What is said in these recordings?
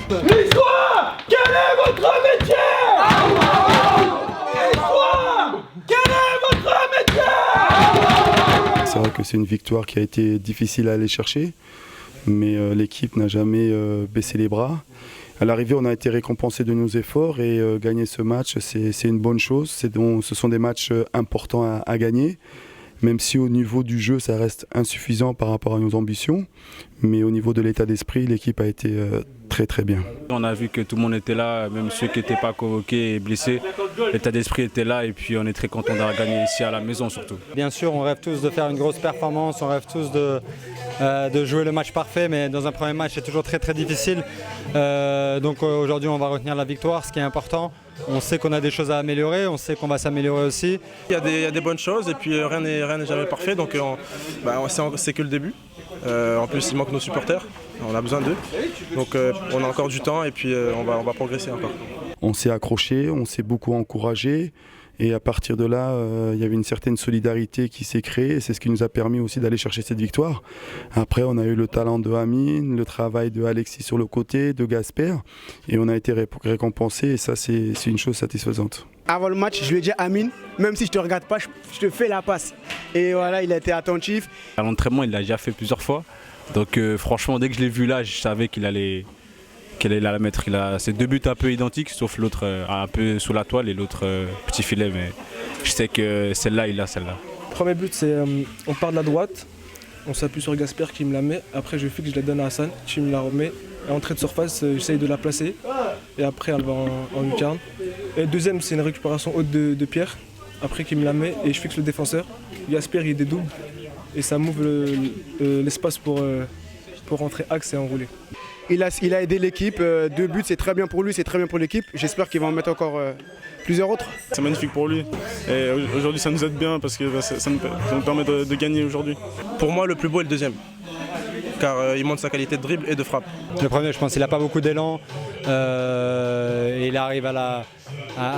L'histoire, quel est votre métier? L'histoire, quel est votre métier? C'est vrai que c'est une victoire qui a été difficile à aller chercher, mais l'équipe n'a jamais baissé les bras. À l'arrivée, on a été récompensé de nos efforts et gagner ce match, c'est une bonne chose. Ce sont des matchs importants à gagner, même si au niveau du jeu, ça reste insuffisant par rapport à nos ambitions. Mais au niveau de l'état d'esprit, l'équipe a été très très bien. On a vu que tout le monde était là, même ceux qui n'étaient pas convoqués et blessés. L'état d'esprit était là et puis on est très content d'avoir gagné ici à la maison surtout. Bien sûr, on rêve tous de faire une grosse performance, on rêve tous de jouer le match parfait, mais dans un premier match c'est toujours très très difficile. Donc aujourd'hui on va retenir la victoire, ce qui est important. On sait qu'on a des choses à améliorer, on sait qu'on va s'améliorer aussi. Il y a des bonnes choses et puis rien n'est jamais parfait, donc c'est que le début. En plus il manque nos supporters, on a besoin d'eux. Donc on a encore du temps et puis on va progresser encore. On s'est accroché, on s'est beaucoup encouragé. Et à partir de là, il y avait une certaine solidarité qui s'est créée et c'est ce qui nous a permis aussi d'aller chercher cette victoire. Après, on a eu le talent de Amine, le travail de Alexis sur le côté, de Gasper et on a été récompensé et ça, c'est une chose satisfaisante. Avant le match, je lui ai dit à Amine, même si je te regarde pas, je te fais la passe. Et voilà, il a été attentif. À l'entraînement, il l'a déjà fait plusieurs fois. Donc franchement, dès que je l'ai vu là, je savais qu'il allait la mettre. Il a ses deux buts un peu identiques, sauf l'autre un peu sous la toile et l'autre petit filet. Mais je sais que celle-là, il a celle-là. Premier but, c'est on part de la droite, on s'appuie sur Gasper qui me la met. Après, je fixe, je la donne à Hassan qui me la remet. À entrée de surface, j'essaye de la placer et après, elle va en lucarne. Et deuxième, c'est une récupération haute de Pierre, après qui me la met et je fixe le défenseur. Gasper, il dédouble et ça m'ouvre l'espace pour rentrer axe et enrouler. Il a aidé l'équipe, 2 buts, c'est très bien pour lui, c'est très bien pour l'équipe. J'espère qu'il va en mettre encore plusieurs autres. C'est magnifique pour lui et aujourd'hui ça nous aide bien parce que ça nous permet de gagner aujourd'hui. Pour moi, le plus beau est le deuxième, car il montre sa qualité de dribble et de frappe. Le premier, je pense qu'il n'a pas beaucoup d'élan, il arrive à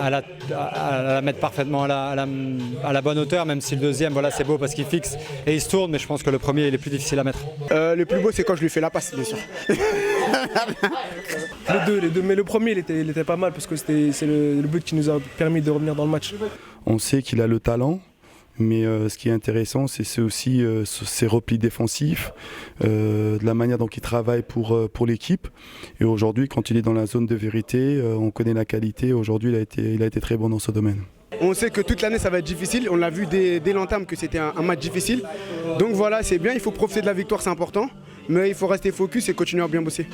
la mettre parfaitement à la bonne hauteur, même si le deuxième, voilà, c'est beau parce qu'il fixe et il se tourne, mais je pense que le premier il est plus difficile à mettre. Le plus beau c'est quand je lui fais la passe, bien sûr. Les deux, mais le premier il était pas mal parce que c'est le but qui nous a permis de revenir dans le match. On sait qu'il a le talent. Mais ce qui est intéressant, c'est aussi ses replis défensifs, de la manière dont il travaille pour l'équipe. Et aujourd'hui, quand il est dans la zone de vérité, on connaît la qualité. Aujourd'hui, il a été très bon dans ce domaine. On sait que toute l'année, ça va être difficile. On l'a vu dès l'entame que c'était un match difficile. Donc voilà, c'est bien, il faut profiter de la victoire, c'est important. Mais il faut rester focus et continuer à bien bosser.